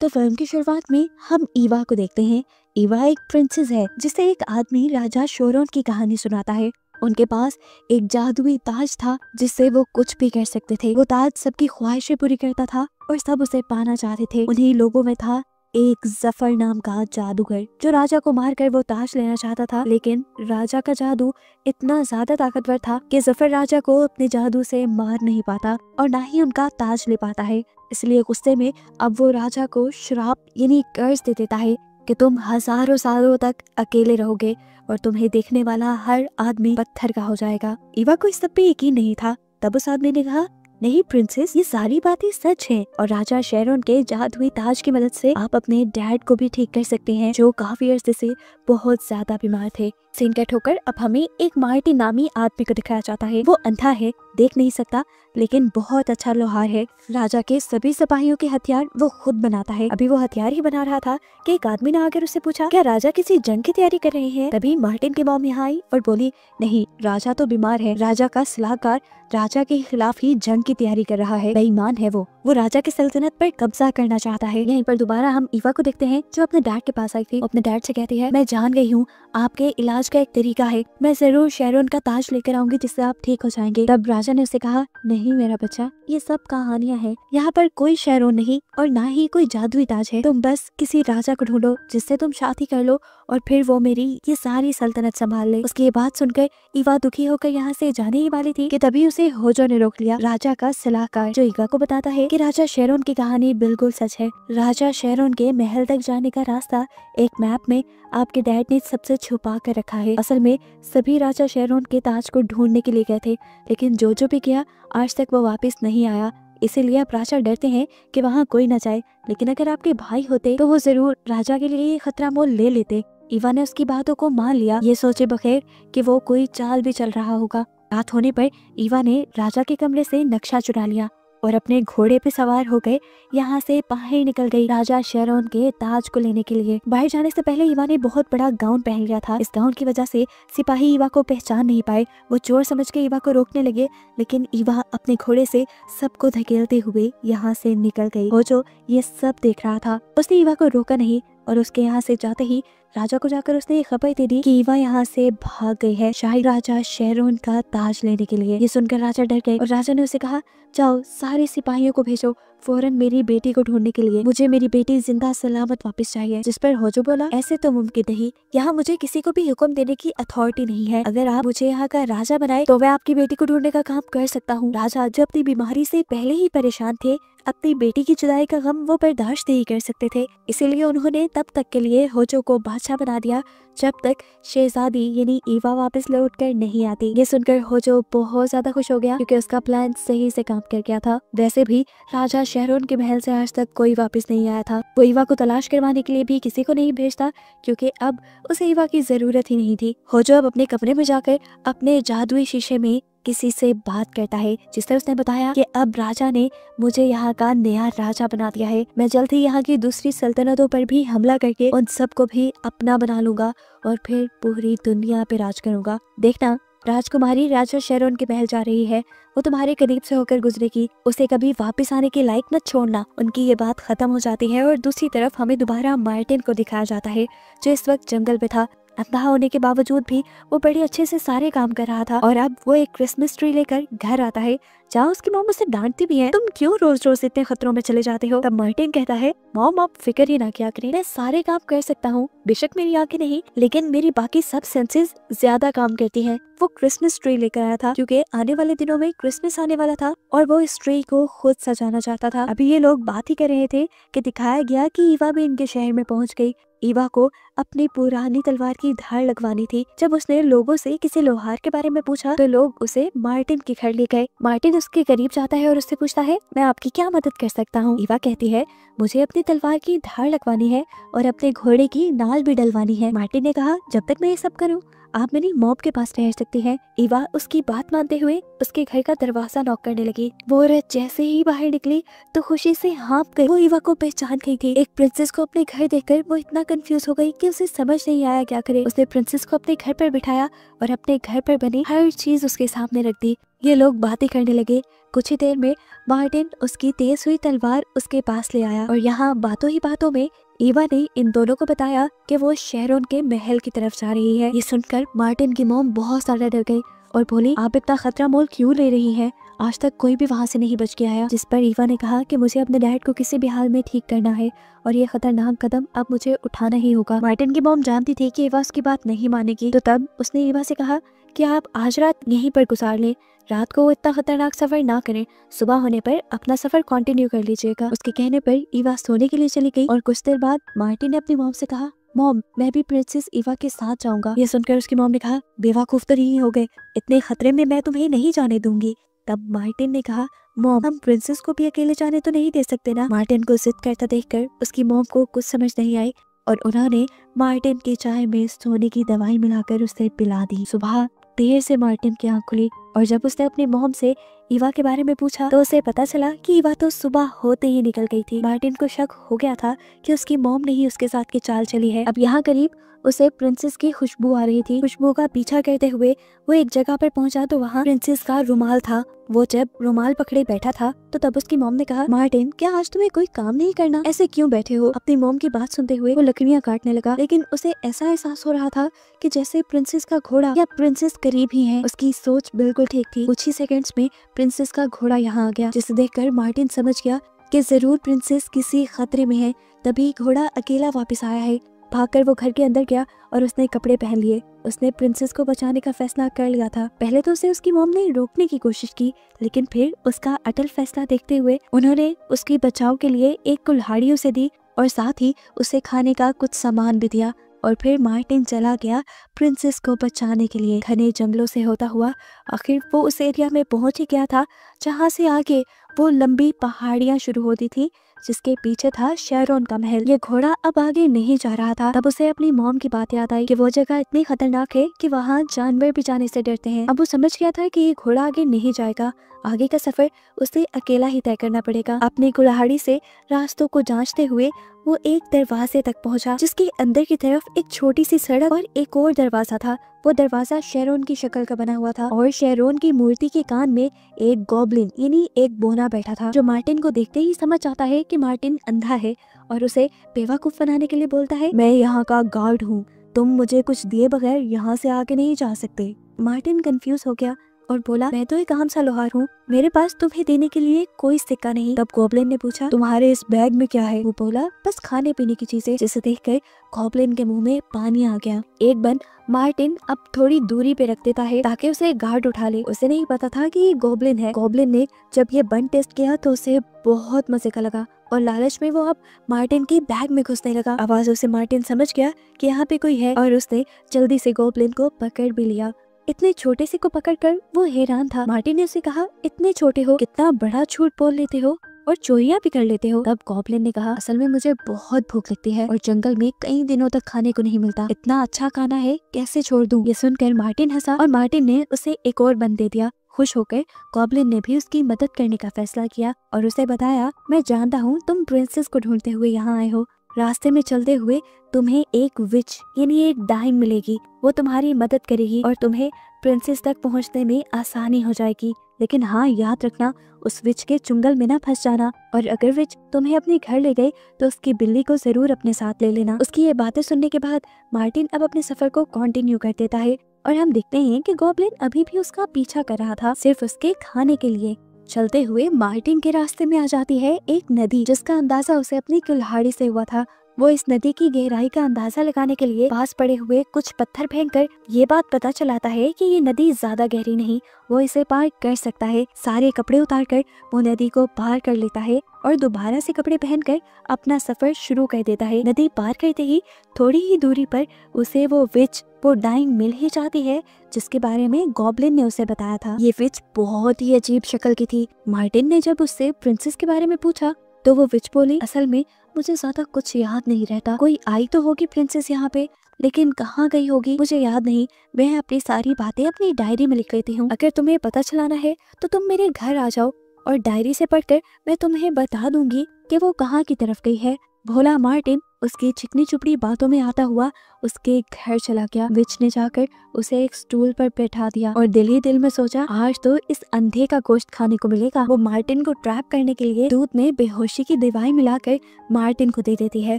तो फिल्म की शुरुआत में हम ईवा को देखते हैं। ईवा एक प्रिंसेस है जिसे एक आदमी राजा शोरोन की कहानी सुनाता है। उनके पास एक जादुई ताज था जिससे वो कुछ भी कर सकते थे। वो ताज सबकी ख्वाहिशें पूरी करता था और सब उसे पाना चाहते थे। उन्हीं लोगों में था एक जफर नाम का जादूगर जो राजा को मारकर वो ताज लेना चाहता था, लेकिन राजा का जादू इतना ज्यादा ताकतवर था कि जफर राजा को अपने जादू से मार नहीं पाता और ना ही उनका ताज ले पाता है। इसलिए गुस्से में अब वो राजा को श्राप यानी कर्ज दे देता है कि तुम हजारों सालों तक अकेले रहोगे और तुम्हें देखने वाला हर आदमी पत्थर का हो जाएगा। ईवा को इस सब पे यकीन नहीं था। तब उस आदमी ने कहा, नहीं प्रिंसेस, ये सारी बातें सच हैं और राजा शेरोन के जादुई ताज की मदद से आप अपने डैड को भी ठीक कर सकते हैं जो काफी अरसे से बहुत ज्यादा बीमार थे। सीन कट होकर अब हमें एक मार्टिन नामी आदमी को दिखाया जाता है। वो अंधा है, देख नहीं सकता, लेकिन बहुत अच्छा लोहार है। राजा के सभी सिपाहियों के हथियार वो खुद बनाता है। अभी वो हथियार ही बना रहा था कि एक आदमी ने आकर उससे पूछा, क्या राजा किसी जंग की तैयारी कर रहे हैं? तभी मार्टिन की मॉम यहाँ आई और बोली, नहीं, राजा तो बीमार है। राजा का सलाहकार राजा के खिलाफ ही जंग की तैयारी कर रहा है। बेईमान है वो राजा की सल्तनत पर कब्जा करना चाहता है। यहीं पर दोबारा हम ईवा को देखते हैं जो अपने डैड के पास आई थी। अपने डैड से कहती है, मैं जान गई हूँ आपके इलाज का एक तरीका है, मैं जरूर शेरोन का ताज लेकर आऊंगी जिससे आप ठीक हो जाएंगे। तब राजा ने उसे कहा, नहीं मेरा बच्चा, ये सब कहानियां हैं, यहाँ पर कोई शेरोन नहीं और ना ही कोई जादुई ताज है। तुम बस किसी राजा को ढूंढो जिससे तुम शादी कर लो और फिर वो मेरी ये सारी सल्तनत संभाल ले। उसकी ये बात सुनकर ईवा दुखी होकर यहाँ से जाने ही वाली थी कि तभी उसे होजो ने रोक लिया, राजा का सलाहकार, जो ईवा को बताता है कि राजा शेरोन की कहानी बिल्कुल सच है। राजा शेरोन के महल तक जाने का रास्ता एक मैप में आपके डैड ने सबसे छुपा कर रखा है। असल में सभी राजा शेरोन के ताज को ढूंढने के लिए गए थे, लेकिन जो भी किया आज तक वो वापस नहीं आया। इसीलिए अब राजा डरते हैं कि वहाँ कोई न जाए, लेकिन अगर आपके भाई होते तो वो जरूर राजा के लिए खतरा मोल ले लेते। ईवा ने उसकी बातों को मान लिया, ये सोचे बगैर कि वो कोई चाल भी चल रहा होगा। रात होने पर ईवा ने राजा के कमरे से नक्शा चुरा लिया और अपने घोड़े पे सवार हो गए यहाँ से बाहर निकल गई राजा शेरोन के ताज को लेने के लिए। बाहर जाने से पहले ईवा ने बहुत बड़ा गाउन पहन लिया था। इस गाउन की वजह से सिपाही ईवा को पहचान नहीं पाए। वो चोर समझ के ईवा को रोकने लगे, लेकिन ईवा अपने घोड़े से सबको धकेलते हुए यहाँ से निकल गई। वो जो ये सब देख रहा था उसने ईवा को रोका नहीं और उसके यहाँ से जाते ही राजा को जाकर उसने ये खबर दे दी कि ईवा यहाँ से भाग गई है शाही राजा शेरोन का ताज लेने के लिए। ये सुनकर राजा डर गए और राजा ने उसे कहा, जाओ सारे सिपाहियों को भेजो फौरन मेरी बेटी को ढूंढने के लिए, मुझे मेरी बेटी जिंदा सलामत वापस चाहिए। जिस पर होजो बोला, ऐसे तो मुमकिन नहीं, यहाँ मुझे किसी को भी हुक्म देने की अथॉरिटी नहीं है। अगर आप मुझे यहाँ का राजा बनाए तो मैं आपकी बेटी को ढूंढने का काम कर सकता हूँ। राजा जो अपनी बीमारी से पहले ही परेशान थे, अपनी बेटी की जुदाई का गम वो बर्दाश्त नहीं कर सकते थे, इसीलिए उन्होंने तब तक के लिए होजो को बादशाह बना दिया जब तक शहजादी यानी ईवा वापस लौट कर नहीं आती। ये सुनकर होजो बहुत ज्यादा खुश हो गया क्योंकि उसका प्लान सही से काम कर गया था। वैसे भी राजा शेरोन के महल से आज तक कोई वापस नहीं आया था। वो ईवा को तलाश करवाने के लिए भी किसी को नहीं भेजता क्योंकि अब उसे ईवा की जरूरत ही नहीं थी। होजो अब अपने कमरे में जाकर अपने जादुई शीशे में किसी से बात करता है, जिस तरह उसने बताया कि अब राजा ने मुझे यहाँ का नया राजा बना दिया है। मैं जल्द ही यहाँ की दूसरी सल्तनतों पर भी हमला करके उन सबको भी अपना बना लूंगा और फिर पूरी दुनिया पे राज करूंगा। देखना, राजकुमारी राजा शेरोन के महल जा रही है, वो तुम्हारे करीब से होकर गुजरेगी, उसे कभी वापस आने के लायक मत छोड़ना। उनकी ये बात खत्म हो जाती है और दूसरी तरफ हमें दोबारा मार्टिन को दिखाया जाता है जो इस वक्त जंगल में था। अंधा होने के बावजूद भी वो बड़े अच्छे से सारे काम कर रहा था और अब वो एक क्रिसमस ट्री लेकर घर आता है जहाँ उसकी मॉम उसे डांटती भी है, तुम क्यों रोज रोज इतने खतरों में चले जाते हो। तब मार्टिन कहता है, मॉम आप फिक्र ही ना किया करें, मैं सारे काम कर सकता हूँ, बेशक मेरी आंखें नहीं लेकिन मेरी बाकी सब सेंसेस ज्यादा काम करती हैं। वो क्रिसमस ट्री लेकर आया था क्योंकि आने वाले दिनों में क्रिसमस आने वाला था और वो इस ट्री को खुद सजाना चाहता था। अभी ये लोग बात ही कर रहे थे कि दिखाया गया कि ईवा भी इनके शहर में पहुंच गई। ईवा को अपनी पुरानी तलवार की धार लगवानी थी। जब उसने लोगों से किसी लोहार के बारे में पूछा तो लोग उसे मार्टिन के घर ले गए। मार्टिन उसके करीब जाता है और उससे पूछता है, मैं आपकी क्या मदद कर सकता हूँ। ईवा कहती है, मुझे अपनी तलवार की धार लगवानी है और अपने घोड़े की नाल भी डलवानी है। मार्टिन ने कहा, जब तक मैं ये सब करूँ आप मेरी मॉम के पास ठहर सकती हैं। ईवा उसकी बात मानते हुए उसके घर का दरवाजा नॉक करने लगी। वो औरत जैसे ही बाहर निकली तो खुशी से हाँप गई। वो ईवा को पहचान गई थी। एक प्रिंसेस को अपने घर देखकर वो इतना कंफ्यूज हो गई कि उसे समझ नहीं आया क्या करे। उसने प्रिंसेस को अपने घर पर बिठाया और अपने घर पर बनी हर चीज उसके सामने रख दी। ये लोग बातें करने लगे। कुछ ही देर में मार्टिन उसकी तेज हुई तलवार उसके पास ले आया और यहाँ बातों ही बातों में ईवा ने इन दोनों को बताया कि वो शेरोन के महल की तरफ जा रही है। ये सुनकर मार्टिन की मॉम बहुत ज्यादा डर गई और बोली, आप इतना खतरा मोल क्यों ले रही हैं? आज तक कोई भी वहाँ से नहीं बच के आया। जिस पर ईवा ने कहा कि मुझे अपने डैड को किसी भी हाल में ठीक करना है और ये खतरनाक कदम अब मुझे उठाना ही होगा। मार्टिन की मॉम जानती थी कि ईवा उसकी बात नहीं मानेगी, तो तब उसने ईवा से कहा कि आप आज रात यहीं पर गुजार लें, रात को इतना खतरनाक सफर ना करें, सुबह होने पर अपना सफर कंटिन्यू कर लीजिएगा। उसके कहने पर ईवा सोने के लिए चली गई और कुछ देर बाद मार्टिन ने अपनी मॉम से कहा, मॉम मैं भी प्रिंसेस ईवा के साथ जाऊंगा। ये सुनकर उसकी मॉम ने कहा, बेवकूफ तो नहीं हो गए, इतने खतरे में मैं तुम्हें नहीं जाने दूंगी। तब मार्टिन ने कहा, मॉम हम प्रिंसेस को भी अकेले जाने तो नहीं दे सकते ना। मार्टिन को जिद करता देखकर उसकी मॉम को कुछ समझ नहीं आई और उन्होंने मार्टिन की चाय में सोने की दवाई मिलाकर उसे पिला दी। सुबह देर से मार्टिन की आंख खुली और जब उसने अपनी मॉम से ईवा के बारे में पूछा तो उसे पता चला कि ईवा तो सुबह होते ही निकल गई थी। मार्टिन को शक हो गया था कि उसकी मॉम ने ही उसके साथ की चाल चली है। अब यहाँ करीब उसे प्रिंसेस की खुशबू आ रही थी। खुशबू का पीछा करते हुए वो एक जगह पर पहुंचा तो वहाँ प्रिंसेस का रुमाल था। वो जब रुमाल पकड़े बैठा था तो तब उसकी मॉम ने कहा, मार्टिन क्या आज तुम्हें कोई काम नहीं करना? ऐसे क्यों बैठे हो? अपनी मॉम की बात सुनते हुए वो लकड़ियाँ काटने लगा, लेकिन उसे ऐसा एहसास हो रहा था कि जैसे प्रिंसेस का घोड़ा या प्रिंसेस करीब ही है। उसकी सोच बिल्कुल ठीक थी। कुछ ही सेकंड्स में प्रिंसेस का घोड़ा यहाँ आ गया, जिसे देखकर मार्टिन समझ गया कि जरूर प्रिंसेस किसी खतरे में है। तभी घोड़ा अकेला वापस आया है। भागकर वो घर के अंदर गया और उसने कपड़े पहन लिए। उसने प्रिंसेस को बचाने का फैसला कर लिया था। पहले तो उसे उसकी मॉम ने रोकने की कोशिश की, लेकिन फिर उसका अटल फैसला देखते हुए उन्होंने उसकी बचाव के लिए एक कुल्हाड़ी उसे दी और साथ ही उसे खाने का कुछ सामान भी दिया। और फिर मार्टिन चला गया प्रिंसेस को बचाने के लिए। घने जंगलों से होता हुआ आखिर वो उस एरिया में पहुंच ही गया था जहां से आगे वो लंबी पहाड़ियां शुरू होती थी, जिसके पीछे था शेरोन का महल। ये घोड़ा अब आगे नहीं जा रहा था। तब उसे अपनी मॉम की बात याद आई कि वो जगह इतनी खतरनाक है कि वहाँ जानवर भी जाने से डरते हैं। अब वो समझ गया था कि ये घोड़ा आगे नहीं जाएगा, आगे का सफर उसे अकेला ही तय करना पड़ेगा। अपनी कुल्हाड़ी से रास्तों को जांचते हुए वो एक दरवाजे तक पहुंचा, जिसके अंदर की तरफ एक छोटी सी सड़क और एक और दरवाजा था। वो दरवाजा शेरोन की शक्ल का बना हुआ था और शेरोन की मूर्ति के कान में एक गॉब्लिन यानी एक बोना बैठा था, जो मार्टिन को देखते ही समझ आता है कि मार्टिन अंधा है और उसे बेवकूफ बनाने के लिए बोलता है, मैं यहाँ का गार्ड हूँ, तुम मुझे कुछ दिए बगैर यहाँ से आगे नहीं जा सकते। मार्टिन कंफ्यूज हो गया और बोला, मैं तो एक आम सा लोहार हूँ, मेरे पास तुम्हें देने के लिए कोई सिक्का नहीं। तब गॉब्लिन ने पूछा, तुम्हारे इस बैग में क्या है? वो बोला, बस खाने पीने की चीजें। जिसे देखकर गॉब्लिन के मुंह में पानी आ गया। एक बन मार्टिन अब थोड़ी दूरी पे रख देता है ताकि उसे गार्ड उठा ले। उसे नहीं पता था कि ये गॉब्लिन है। गॉब्लिन ने जब ये बन टेस्ट किया तो उसे बहुत मजे का लगा और लालच में वो अब मार्टिन के बैग में घुसने लगा। आवाजों से मार्टिन समझ गया कि यहाँ पे कोई है और उसने जल्दी से गॉब्लिन को पकड़ भी लिया। इतने छोटे से को पकड़कर वो हैरान था। मार्टिन ने उसे कहा, इतने छोटे हो, कितना बड़ा झूठ बोल लेते हो और चोरियां भी कर लेते हो। तब गॉब्लिन ने कहा, असल में मुझे बहुत भूख लगती है और जंगल में कई दिनों तक खाने को नहीं मिलता, इतना अच्छा खाना है कैसे छोड़ दूं? ये सुनकर मार्टिन हंसा और मार्टिन ने उसे एक और बन दे दिया। खुश होकर गॉब्लिन ने भी उसकी मदद करने का फैसला किया और उसे बताया, मैं जानता हूँ तुम प्रिंसेस को ढूंढते हुए यहाँ आए हो। रास्ते में चलते हुए तुम्हें एक विच यानी एक डाइन मिलेगी, वो तुम्हारी मदद करेगी और तुम्हें प्रिंसेस तक पहुंचने में आसानी हो जाएगी। लेकिन हाँ, याद रखना उस विच के चुंगल में ना फंस जाना और अगर विच तुम्हें अपने घर ले गए तो उसकी बिल्ली को जरूर अपने साथ ले लेना। उसकी ये बातें सुनने के बाद मार्टिन अब अपने सफर को कंटिन्यू कर देता है और हम देखते हैं कि गॉब्लिन अभी भी उसका पीछा कर रहा था, सिर्फ उसके खाने के लिए। चलते हुए मार्टिन के रास्ते में आ जाती है एक नदी, जिसका अंदाजा उसे अपनी कुल्हाड़ी से हुआ था। वो इस नदी की गहराई का अंदाजा लगाने के लिए पास पड़े हुए कुछ पत्थर फेंककर ये बात पता चलाता है कि ये नदी ज्यादा गहरी नहीं, वो इसे पार कर सकता है। सारे कपड़े उतारकर वो नदी को पार कर लेता है और दोबारा से कपड़े पहनकर अपना सफर शुरू कर देता है। नदी पार करते ही थोड़ी ही दूरी पर उसे वो विच, वो डाइन मिल ही जाती है जिसके बारे में गॉब्लिन ने उसे बताया था। ये विच बहुत ही अजीब शक्ल की थी। मार्टिन ने जब उससे प्रिंसेस के बारे में पूछा तो वो विच बोली, असल में मुझे ज्यादा कुछ याद नहीं रहता, कोई आई तो होगी प्रिंसेस यहाँ पे, लेकिन कहाँ गई होगी मुझे याद नहीं। मैं अपनी सारी बातें अपनी डायरी में लिख लेती हूँ, अगर तुम्हें पता चलाना है तो तुम मेरे घर आ जाओ और डायरी से पढ़कर मैं तुम्हें बता दूंगी कि वो कहाँ की तरफ गई है। भोला मार्टिन उसकी चिकनी चुपड़ी बातों में आता हुआ उसके घर चला गया। विच ने जाकर उसे एक स्टूल पर बैठा दिया और दिल ही दिल में सोचा, आज तो इस अंधे का गोश्त खाने को मिलेगा। वो मार्टिन को ट्रैप करने के लिए दूध में बेहोशी की दवाई मिलाकर मार्टिन को दे देती है।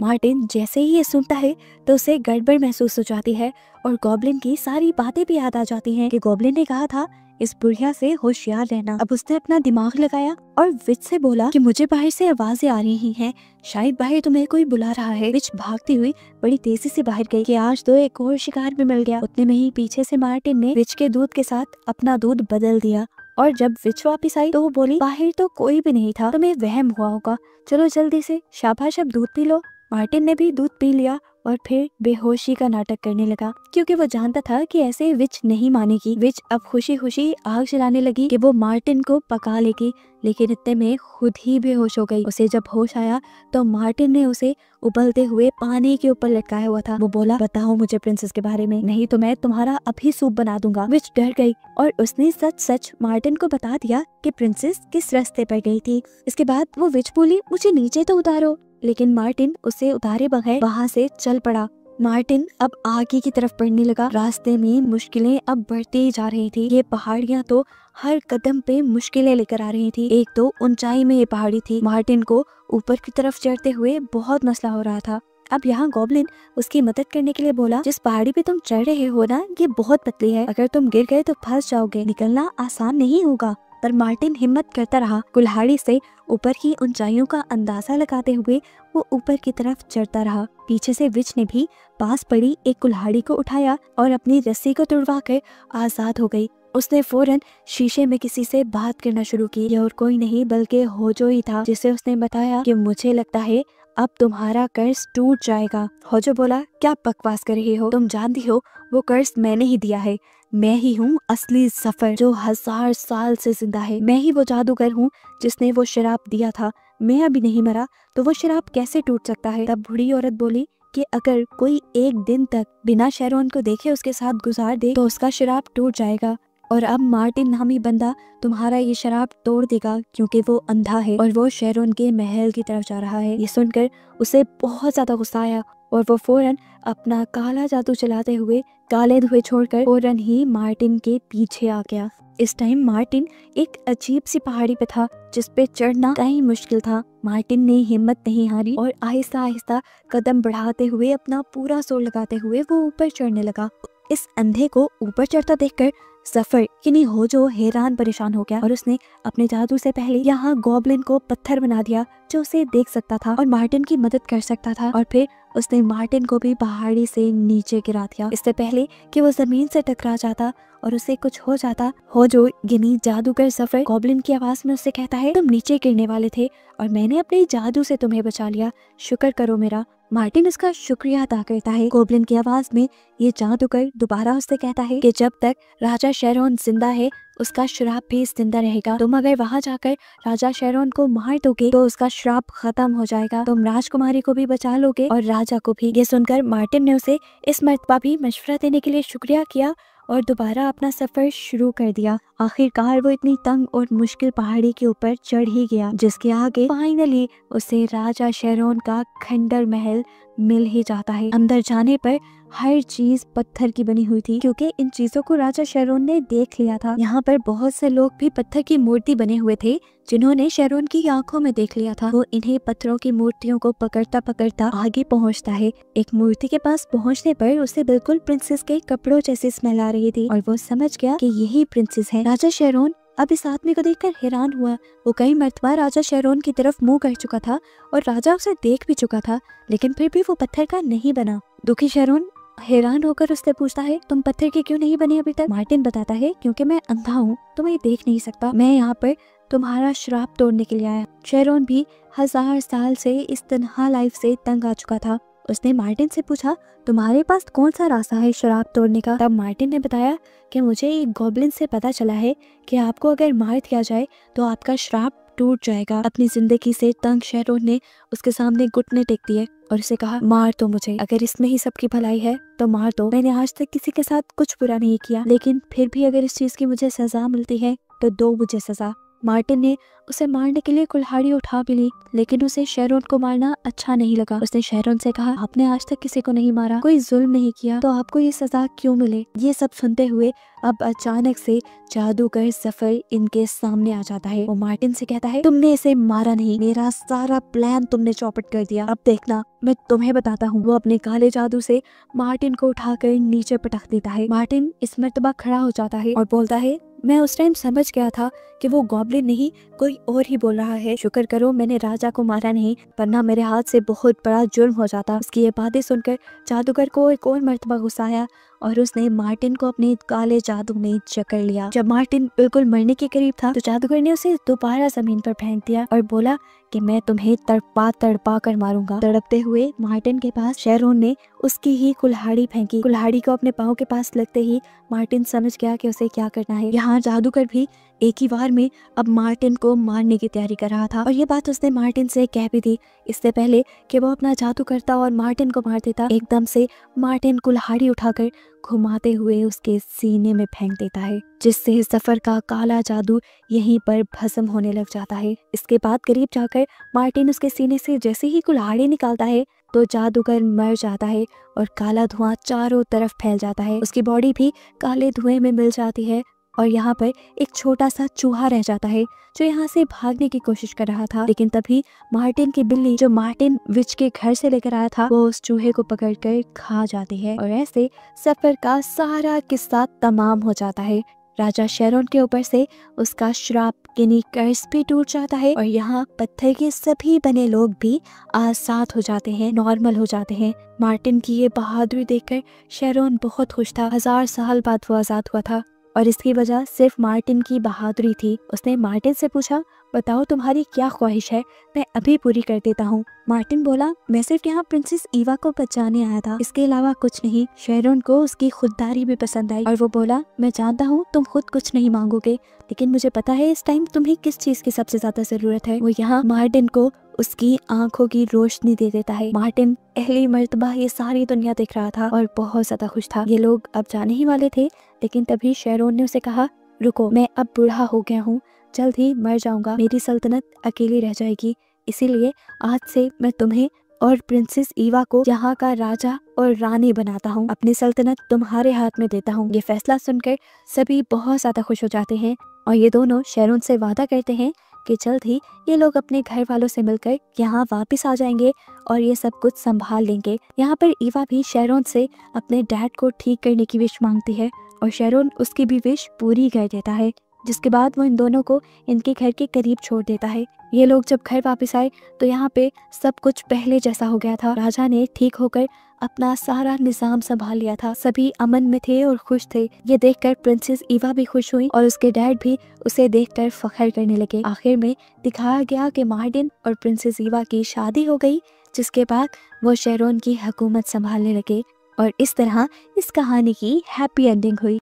मार्टिन जैसे ही ये सुनता है तो उसे गड़बड़ महसूस हो जाती है और गॉब्लिन की सारी बातें भी याद आ जाती हैं कि गॉब्लिन ने कहा था इस बुढ़िया से होशियार रहना। अब उसने अपना दिमाग लगाया और विच से बोला कि मुझे बाहर से आवाजें आ रही हैं, शायद बाहर तुम्हें कोई बुला रहा है। विच भागती हुई बड़ी तेजी से बाहर गई कि आज तो एक और शिकार भी मिल गया। उतने में ही पीछे से मार्टिन ने विच के दूध के साथ अपना दूध बदल दिया और जब विच वापस आई तो वो बोली, बाहर तो कोई भी नहीं था, तुम्हें वहम हुआ होगा, चलो जल्दी से शाबाश अब दूध पी लो। मार्टिन ने भी दूध पी लिया और फिर बेहोशी का नाटक करने लगा क्योंकि वो जानता था कि ऐसे विच नहीं मानेगी। विच अब खुशी खुशी आग जलाने लगी कि वो मार्टिन को पका लेगी, लेकिन इतने में खुद ही बेहोश हो गई। उसे जब होश आया तो मार्टिन ने उसे उबलते हुए पानी के ऊपर लटकाया हुआ था। वो बोला, बताओ मुझे प्रिंसेस के बारे में, नहीं तो मैं तुम्हारा अभी सूप बना दूंगा। विच डर गई और उसने सच सच मार्टिन को बता दिया कि प्रिंसेस किस रास्ते पर गई थी। इसके बाद वो विच बोली, मुझे नीचे तो उतारो, लेकिन मार्टिन उसे उतारे बगैर वहाँ से चल पड़ा। मार्टिन अब आगे की तरफ बढ़ने लगा। रास्ते में मुश्किलें अब बढ़ती जा रही थी। ये पहाड़ियाँ तो हर कदम पे मुश्किलें लेकर आ रही थी। एक तो ऊंचाई में ये पहाड़ी थी। मार्टिन को ऊपर की तरफ चढ़ते हुए बहुत मसला हो रहा था। अब यहाँ गॉब्लिन उसकी मदद करने के लिए बोला, जिस पहाड़ी पे तुम चढ़ रहे हो ना, ये बहुत पतली है, अगर तुम गिर गए तो फंस जाओगे, निकलना आसान नहीं होगा। पर मार्टिन हिम्मत करता रहा। कुल्हाड़ी से ऊपर की ऊंचाइयों का अंदाजा लगाते हुए वो ऊपर की तरफ चढ़ता रहा। पीछे से विच ने भी पास पड़ी एक कुल्हाड़ी को उठाया और अपनी रस्सी को तुड़वा कर आजाद हो गई। उसने फौरन शीशे में किसी से बात करना शुरू की। यह और कोई नहीं बल्कि होजो ही था, जिसे उसने बताया कि मुझे लगता है अब तुम्हारा कर्ज टूट जाएगा। होजो बोला, क्या बकवास कर रही हो, तुम जानती हो वो कर्ज मैंने ही दिया है। मैं ही हूँ असली सफर जो 1000 साल से जिंदा है। मैं ही वो जादूगर हूँ जिसने वो शराब दिया था। मैं अभी नहीं मरा तो वो शराब कैसे टूट सकता है। तब बूढ़ी औरत बोली कि अगर कोई एक दिन तक बिना शेरोन को देखे उसके साथ गुजार दे तो उसका शराब टूट जाएगा, और अब मार्टिन नामी बंदा तुम्हारा ये शराब तोड़ देगा क्योंकि वो अंधा है और वो शेरोन के महल की तरफ जा रहा है। ये सुनकर उसे बहुत ज्यादा गुस्सा आया और वो फौरन अपना काला जादू चलाते हुए काले धुएं छोड़कर फौरन ही मार्टिन के पीछे आ गया। इस टाइम मार्टिन एक अजीब सी पहाड़ी पे था जिस पे चढ़ना कहीं मुश्किल था। मार्टिन ने हिम्मत नहीं हारी और आहिस्ता आहिस्ता कदम बढ़ाते हुए अपना पूरा जोर लगाते हुए वो ऊपर चढ़ने लगा। इस अंधे को ऊपर चढ़ता देखकर सफर यानी होजो हैरान परेशान हो गया और उसने अपने जादू से पहले यहाँ गॉब्लिन को पत्थर बना दिया जो उसे देख सकता था और मार्टिन की मदद कर सकता था, और फिर उसने मार्टिन को भी पहाड़ी से नीचे गिरा दिया इससे पहले कि वो जमीन से टकरा जाता और उसे कुछ हो जाता। होजो यानी जादूगर सफर गॉब्लिन की आवाज में उससे कहता है, तुम नीचे गिरने वाले थे और मैंने अपने जादू से तुम्हें बचा लिया, शुक्र करो मेरा। मार्टिन उसका शुक्रिया अदा करता है। गॉब्लिन की आवाज में ये जादूगर दोबारा उससे कहता है कि जब तक राजा शेरोन जिंदा है उसका श्राप भी जिंदा रहेगा। तुम अगर वहां जाकर राजा शेरोन को मार दोगे तो उसका श्राप खत्म हो जाएगा। तुम राजकुमारी को भी बचा लोगे और राजा को भी। ये सुनकर मार्टिन ने उसे इस मर्तबा भी मशवरा देने के लिए शुक्रिया किया और दोबारा अपना सफर शुरू कर दिया। आखिरकार वो इतनी तंग और मुश्किल पहाड़ी के ऊपर चढ़ ही गया जिसके आगे फाइनली उसे राजा शेरोन का खंडर महल मिल ही जाता है। अंदर जाने पर हर चीज पत्थर की बनी हुई थी क्योंकि इन चीजों को राजा शेरोन ने देख लिया था। यहाँ पर बहुत से लोग भी पत्थर की मूर्ति बने हुए थे जिन्होंने शेरोन की आंखों में देख लिया था। वो इन्हीं पत्थरों की मूर्तियों को पकड़ता पकड़ता आगे पहुँचता है। एक मूर्ति के पास पहुँचने पर उसे बिल्कुल प्रिंसेस के कपड़ों जैसी स्मेल आ रही थी और वो समझ गया कि यही प्रिंसेस है। राजा शेरोन अब इस आदमी को देखकर हैरान हुआ। वो कई मर्तबा राजा शेरोन की तरफ मुंह कर चुका था और राजा उसे देख भी चुका था, लेकिन फिर भी वो पत्थर का नहीं बना। दुखी शेरोन हैरान होकर उससे पूछता है, तुम पत्थर के क्यों नहीं बने अभी तक? मार्टिन बताता है, क्योंकि मैं अंधा हूँ तो मैं देख नहीं सकता। मैं यहाँ पर तुम्हारा श्राप तोड़ने के लिए आया। शेरोन भी 1000 साल से इस तन्हा लाइफ से तंग आ चुका था। उसने मार्टिन से पूछा, तुम्हारे पास कौन सा रास्ता है शराब तोड़ने का? तब मार्टिन ने बताया कि मुझे एक गॉब्लिन से पता चला है कि आपको अगर मार दिया जाए तो आपका श्राप टूट जाएगा। अपनी जिंदगी से तंग शेरोन ने उसके सामने घुटने टेक दिए और उसे कहा, मार तो मुझे, अगर इसमें ही सबकी भलाई है तो मार दो। मैंने आज तक किसी के साथ कुछ बुरा नहीं किया, लेकिन फिर भी अगर इस चीज की मुझे सजा मिलती है तो दो मुझे सजा। मार्टिन ने उसे मारने के लिए कुल्हाड़ी उठा भी ली, लेकिन उसे शेरोन को मारना अच्छा नहीं लगा। उसने शेरोन से कहा, आपने आज तक किसी को नहीं मारा, कोई जुल्म नहीं किया, तो आपको ये सजा क्यों मिले। ये सब सुनते हुए अब अचानक से जादूगर जफर इनके सामने आ जाता है। वो मार्टिन से कहता है, तुमने इसे मारा नहीं, मेरा सारा प्लान तुमने चौपट कर दिया, अब देखना मैं तुम्हें बताता हूँ। वो अपने काले जादू से मार्टिन को उठाकर नीचे पटक देता है। मार्टिन इस मर्तबा खड़ा हो जाता है और बोलता है, मैं उस टाइम समझ गया था कि वो गॉब्लिन नहीं कोई और ही बोल रहा है। शुक्र करो मैंने राजा को मारा नहीं, वरना मेरे हाथ से बहुत बड़ा जुर्म हो जाता। उसकी ये बातें सुनकर जादूगर को एक और मर्तबा गुस्सा आया और उसने मार्टिन को अपने काले जादू में जकड़ लिया। जब मार्टिन बिल्कुल मरने के करीब था तो जादूगर ने उसे दोबारा जमीन पर फेंक दिया और बोला कि मैं तुम्हें तड़पा कर मारूंगा। तड़पते हुए मार्टिन के पास शेरोन ने उसकी ही कुल्हाड़ी फेंकी। कुल्हाड़ी को अपने पाँव के पास लगते ही मार्टिन समझ गया कि उसे क्या करना है। यहाँ जादूगर भी एक ही बार में अब मार्टिन को मारने की तैयारी कर रहा था और ये बात उसने मार्टिन से कह भी दी। इससे पहले कि वो अपना जादू करता और मार्टिन को मार देता, एकदम से मार्टिन कुल्हाड़ी उठाकर घुमाते हुए उसके सीने में फेंक देता है, जिससे जफर का काला जादू यहीं पर भस्म होने लग जाता है। इसके बाद करीब जाकर मार्टिन उसके सीने से जैसे ही कुल्हाड़ी निकालता है तो जादूगर मर जाता है और काला धुआं चारों तरफ फैल जाता है। उसकी बॉडी भी काले धुएं में मिल जाती है और यहाँ पर एक छोटा सा चूहा रह जाता है जो यहाँ से भागने की कोशिश कर रहा था। लेकिन तभी मार्टिन की बिल्ली जो मार्टिन विच के घर से लेकर आया था वो उस चूहे को पकड़कर खा जाती है और ऐसे सफर का सारा किस्सा तमाम हो जाता है। राजा शेरोन के ऊपर से उसका श्राप यानी कर्ज भी टूट जाता है और यहाँ पत्थर के सभी बने लोग भी आजाद हो जाते हैं, नॉर्मल हो जाते हैं। मार्टिन की ये बहादुरी देखकर शेरोन बहुत खुश था। 1000 साल बाद वो आजाद हुआ था और इसकी वजह सिर्फ मार्टिन की बहादुरी थी। उसने मार्टिन से पूछा, बताओ तुम्हारी क्या ख्वाहिश है, मैं अभी पूरी कर देता हूँ। मार्टिन बोला, मैं सिर्फ यहाँ प्रिंसेस ईवा को बचाने आया था, इसके अलावा कुछ नहीं। शेरोन को उसकी खुददारी भी पसंद आई और वो बोला, मैं जानता हूँ तुम खुद कुछ नहीं मांगोगे, लेकिन मुझे पता है इस टाइम तुम्हें किस चीज की सबसे ज्यादा जरूरत है। वो यहाँ मार्टिन को उसकी आंखों की रोशनी दे देता है। मार्टिन पहली मर्तबा ये सारी दुनिया देख रहा था और बहुत ज्यादा खुश था। ये लोग अब जाने ही वाले थे, लेकिन तभी शेरोन ने उसे कहा, रुको, मैं अब बूढ़ा हो गया हूँ, जल्द ही मर जाऊंगा, मेरी सल्तनत अकेली रह जाएगी, इसीलिए आज से मैं तुम्हें और प्रिंसेस ईवा को यहाँ का राजा और रानी बनाता हूँ, अपनी सल्तनत तुम्हारे हाथ में देता हूँ। ये फैसला सुनकर सभी बहुत ज्यादा खुश हो जाते हैं और ये दोनों शेरोन से वादा करते हैं कि जल्द ही ये लोग अपने घर वालों से मिलकर यहाँ वापस आ जाएंगे और ये सब कुछ संभाल लेंगे। यहाँ पर ईवा भी शेरोन से अपने डैड को ठीक करने की विश मांगती है और शेरोन उसकी भी विश पूरी कर देता है, जिसके बाद वो इन दोनों को इनके घर के करीब छोड़ देता है। ये लोग जब घर वापस आए तो यहाँ पे सब कुछ पहले जैसा हो गया था। राजा ने ठीक होकर अपना सारा निजाम संभाल लिया था, सभी अमन में थे और खुश थे। ये देखकर प्रिंसेस ईवा भी खुश हुई और उसके डैड भी उसे देखकर फख्र करने लगे। आखिर में दिखाया गया कि मार्टिन और प्रिंसेस ईवा की शादी हो गई, जिसके बाद वो शेरोन की हुकूमत संभालने लगे और इस तरह इस कहानी की हैप्पी एंडिंग हुई।